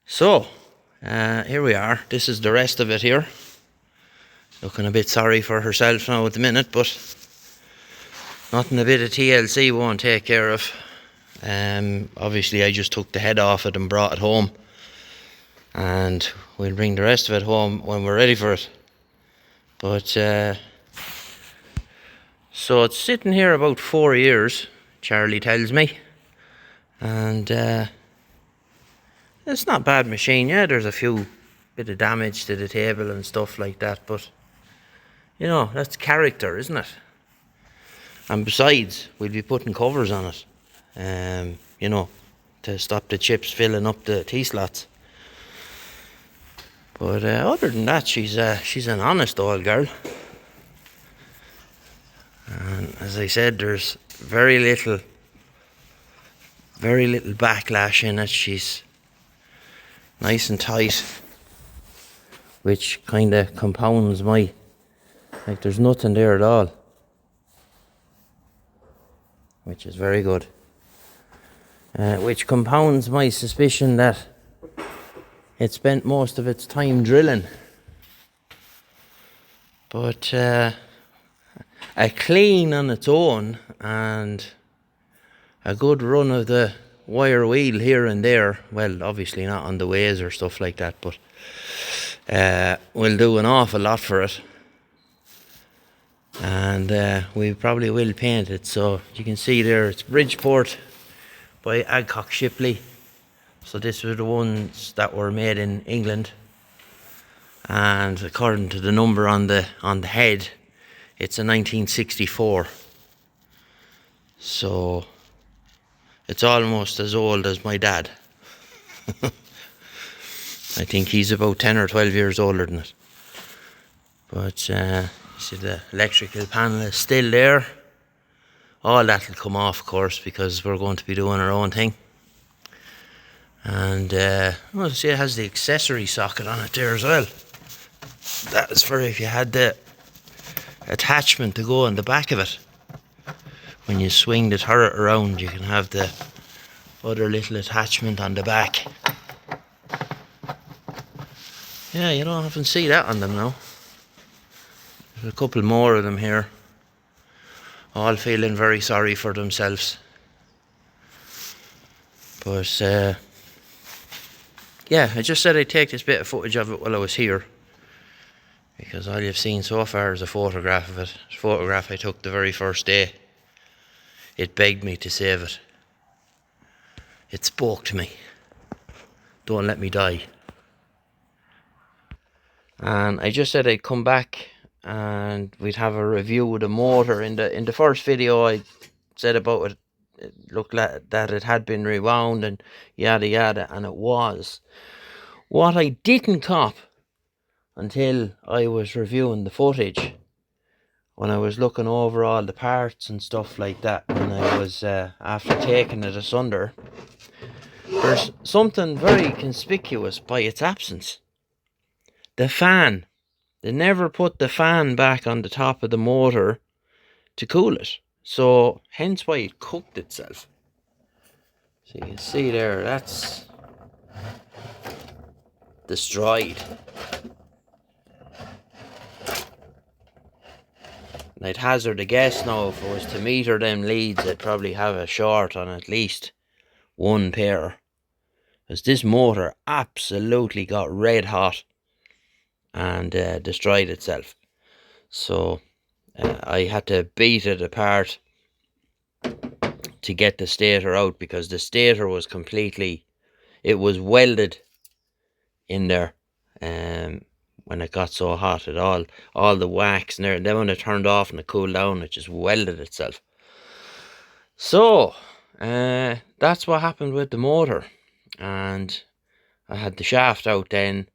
So, here we are. This is the rest of it here. Looking a bit sorry for herself now at the minute, but nothing a bit of TLC won't take care of. Obviously I just took the head off it and brought it home, and we'll bring the rest of it home when we're ready for it. But so it's sitting here about 4 years, Charlie tells me, and it's not a bad machine. Yeah, there's a few bit of damage to the table and stuff like that, but you know, that's character, isn't it? And besides, we'll be putting covers on it, you know, to stop the chips filling up the T-slots. But other than that, she's an honest old girl. And as I said, there's very little backlash in it. She's nice and tight, which kind of compounds like there's nothing there at all, which is very good. Which compounds my suspicion that it spent most of its time drilling. But a clean on its own and a good run of the wire wheel here and there, well, obviously not on the ways or stuff like that, but will do an awful lot for it. And we probably will paint it. So you can see there, it's Bridgeport by Adcock Shipley. So these were the ones that were made in England, and according to the number on the head, it's a 1964. So it's almost as old as my dad. I think he's about 10 or 12 years older than it. But you see the electrical panel is still there. All that'll come off, of course, because we're going to be doing our own thing. And well, see, it has the accessory socket on it there as well. That is for if you had the attachment to go on the back of it. When you swing the turret around, you can have the other little attachment on the back. Yeah, you don't often see that on them now. There's a couple more of them here, all feeling very sorry for themselves. But yeah, I just said I'd take this bit of footage of it while I was here, because all you've seen so far is a photograph of it. It's a photograph I took the very first day. It begged me to save it. It spoke to me. Don't let me die. And I just said I'd come back and we'd have a review of the motor. In the first video I said about it, it looked like that it had been rewound and yada yada, and it was. What I didn't cop until I was reviewing the footage, when I was looking over all the parts and stuff like that, when I was after taking it asunder, there's something very conspicuous by its absence. The fan. They never put the fan back on the top of the motor to cool it, so hence why it cooked itself. So you can see there, that's destroyed. And I'd hazard a guess now, if it was to meter them leads, I'd probably have a short on at least one pair, because this motor absolutely got red hot and destroyed itself. So I had to beat it apart to get the stator out, because the stator was completely, it was welded in there when it got so hot. It all the wax and there, and then when it turned off and it cooled down, it just welded itself. So that's what happened with the motor, and I had the shaft out then,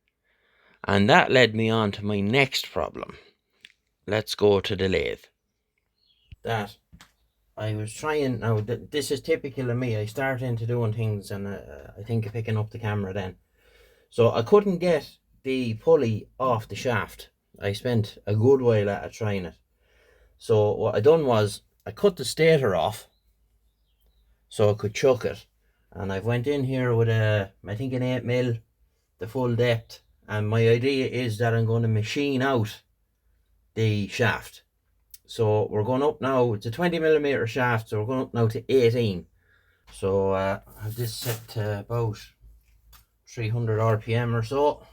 and that led me on to my next problem. Let's go to the lathe. That I was trying, now this is typical of me, I start into doing things and I think of picking up the camera then. So I couldn't get the pulley off the shaft. I spent a good while at it trying it. So what I done was, I cut the stator off so I could chuck it. And I went in here with I think an 8mm the full depth, and my idea is that I'm going to machine out the shaft. So we're going up now. It's a 20mm shaft, so we're going up now to 18. So I have this set to about 300 RPM or so.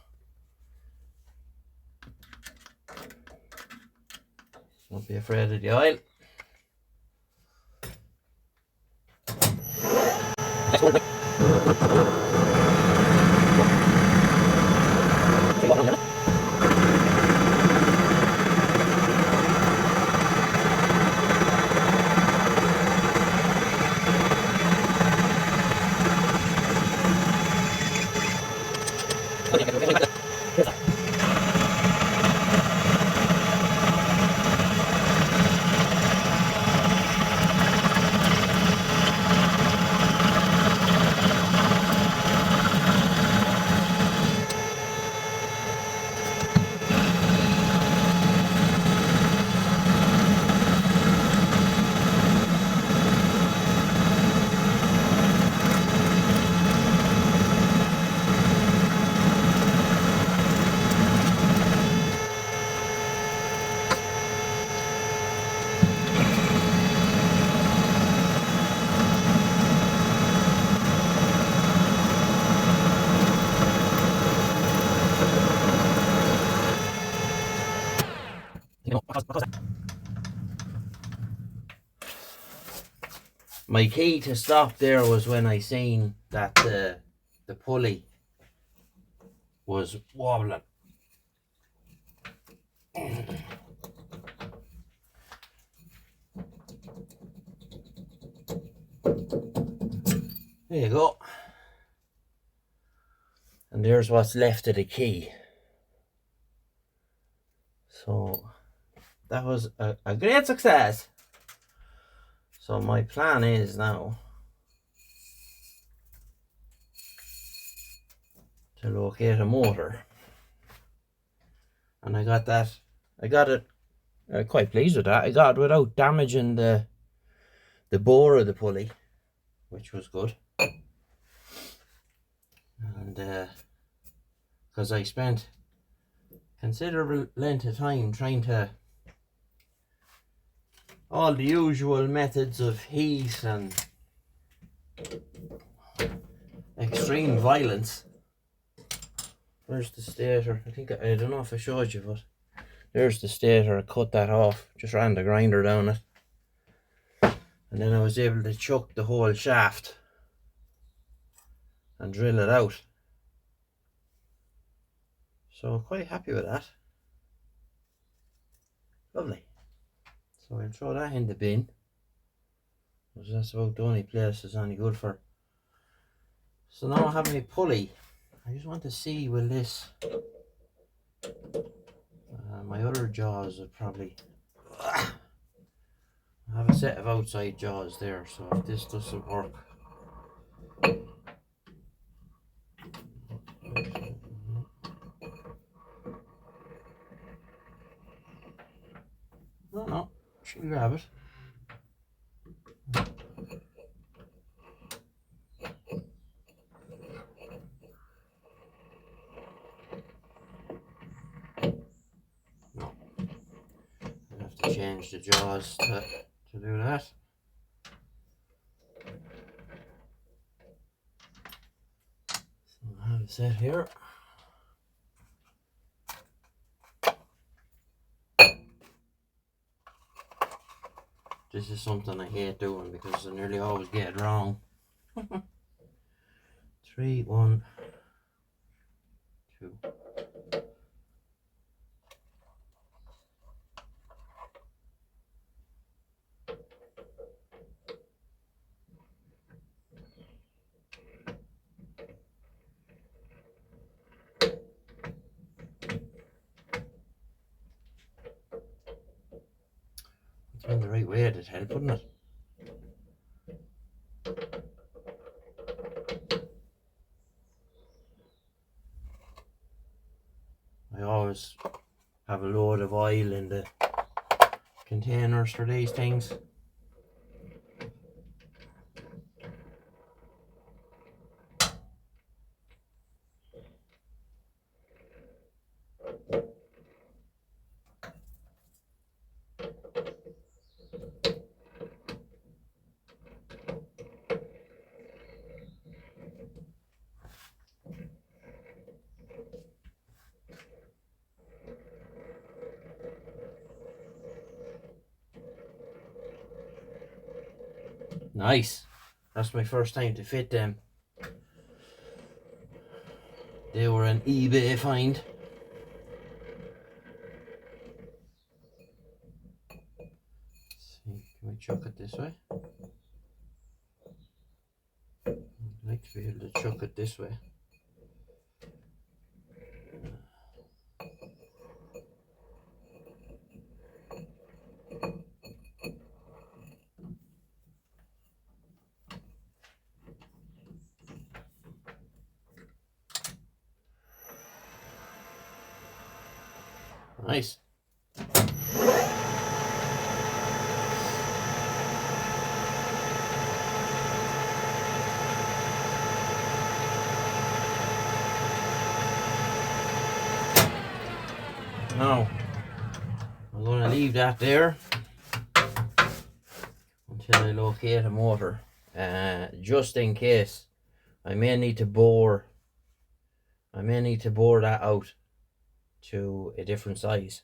Don't be afraid of the oil. My key to stop there was when I seen that the pulley was wobbling. There you go. And there's what's left of the key. So that was a great success. So my plan is now to locate a motor. And I got it, quite pleased with that. I got it without damaging the bore of the pulley, which was good. And because I spent considerable length of time trying to all the usual methods of heat and extreme violence. Where's the stator? I don't know if I showed you, but there's the stator. I cut that off, just ran the grinder down it, and then I was able to chuck the whole shaft and drill it out. So quite happy with that. Lovely. So I'll throw that in the bin, because that's about the only place it's any good for. So now I have my pulley. I just want to see, will this my other jaws would probably I have a set of outside jaws there, so if this doesn't work, no, she'll grab it. No, I have to change the jaws to do that. So I have it set here. This is something I hate doing because I nearly always get it wrong. 3, 1, 2. It's in the right way, it'd help, wouldn't it? I always have a load of oil in the containers for these things. Nice. That's my first time to fit them. They were an eBay find. Let's see, can we chuck it this way? I'd like to be able to chuck it this way. Nice. Now, I'm going to leave that there until I locate a motor, just in case I may need to bore that out to a different size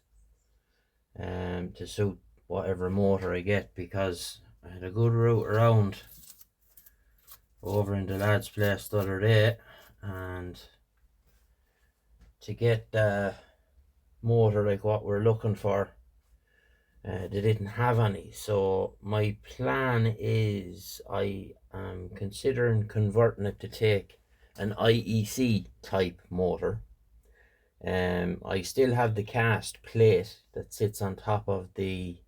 to suit whatever motor I get, because I had a good route around over in the lad's place the other day, and to get the motor like what we're looking for, they didn't have any. So my plan is I am considering converting it to take an IEC type motor. I still have the cast plate that sits on top of the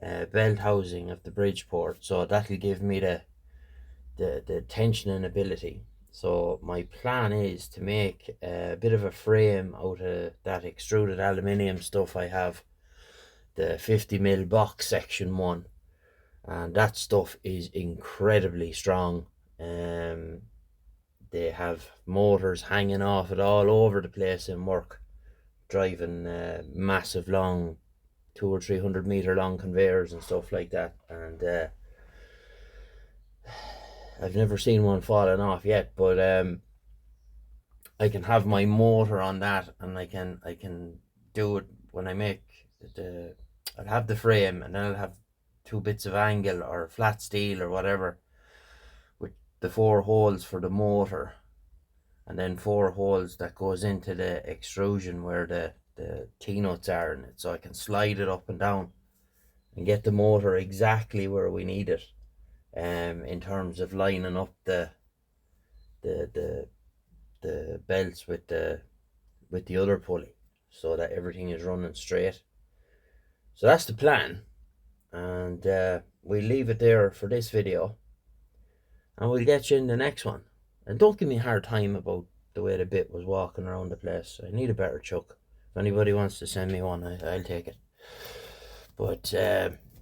belt housing of the Bridgeport, so that'll give me the tensioning ability. So my plan is to make a bit of a frame out of that extruded aluminium stuff I have, the 50mm box section 1, and that stuff is incredibly strong. They have motors hanging off it all over the place in work, driving massive long 200 or 300 meter long conveyors and stuff like that, and I've never seen one falling off yet, but I can have my motor on that, and I can do it when I make the, I'll have the frame, and then I'll have 2 bits of angle or flat steel or whatever with the 4 holes for the motor, and then 4 holes that goes into the extrusion where the T-nuts are in it, so I can slide it up and down and get the motor exactly where we need it, in terms of lining up the belts with the other pulley, so that everything is running straight. So that's the plan, and we'll leave it there for this video, and we'll get you in the next one. And don't give me a hard time about the way the bit was walking around the place. I need a better chuck. If anybody wants to send me one, I'll take it. But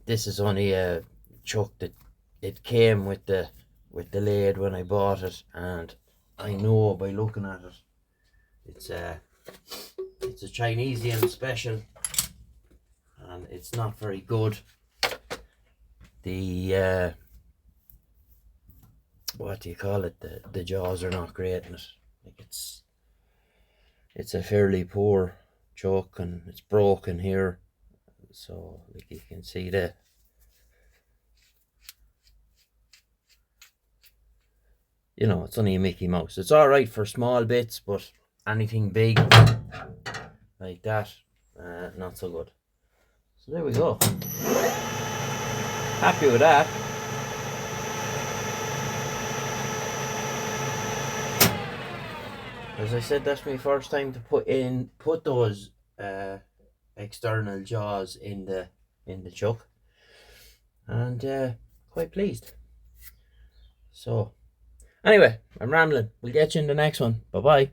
this is only a chuck that it came with the lathe when I bought it, and I know by looking at it, it's a Chinesian special, and it's not very good. The what do you call it? The jaws are not great in it. Like it's a fairly poor chuck, and it's broken here. So like you can see the it's only a Mickey Mouse. It's all right for small bits, but anything big like that, not so good. So there we go. Happy with that. As I said, that's my first time to put those external jaws in the chuck, and quite pleased. So anyway, I'm rambling. We'll get you in the next one. Bye bye.